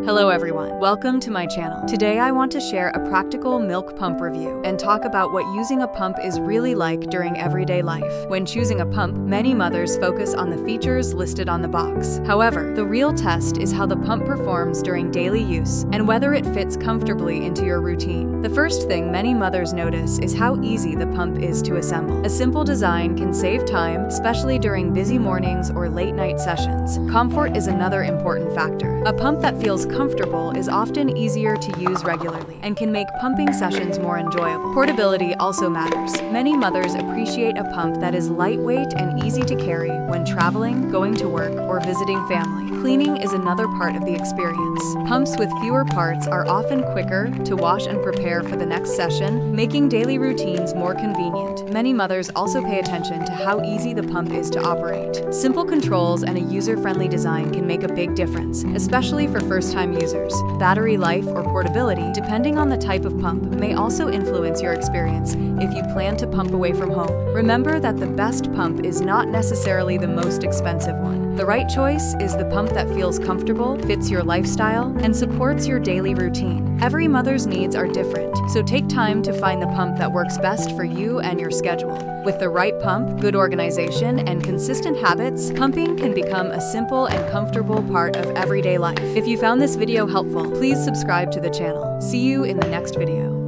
Hello everyone, welcome to my channel. Today I want to share a practical milk pump review and talk about what using a pump is really like during everyday life. When choosing a pump, many mothers focus on the features listed on the box. However, the real test is how the pump performs during daily use and whether it fits comfortably into your routine. The first thing many mothers notice is how easy the pump is to assemble. A simple design can save time, especially during busy mornings or late night sessions. Comfort is another important factor. A pump that feels comfortable is often easier to use regularly and can make pumping sessions more enjoyable. Portability also matters. Many mothers appreciate a pump that is lightweight and easy to carry when traveling, going to work, or visiting family. Cleaning is another part of the experience. Pumps with fewer parts are often quicker to wash and prepare for the next session, making daily routines more convenient. Many mothers also pay attention to how easy the pump is to operate. Simple controls and a user-friendly design can make a big difference, especially for first-time users. Battery life or portability, depending on the type of pump, may also influence your experience if you plan to pump away from home. Remember that the best pump is not necessarily the most expensive one. The right choice is the pump that feels comfortable, fits your lifestyle, and supports your daily routine. Every mother's needs are different, so take time to find the pump that works best for you and your schedule. With the right pump, good organization, and consistent habits, pumping can become a simple and comfortable part of everyday life. If you found this video helpful, please subscribe to the channel. See you in the next video.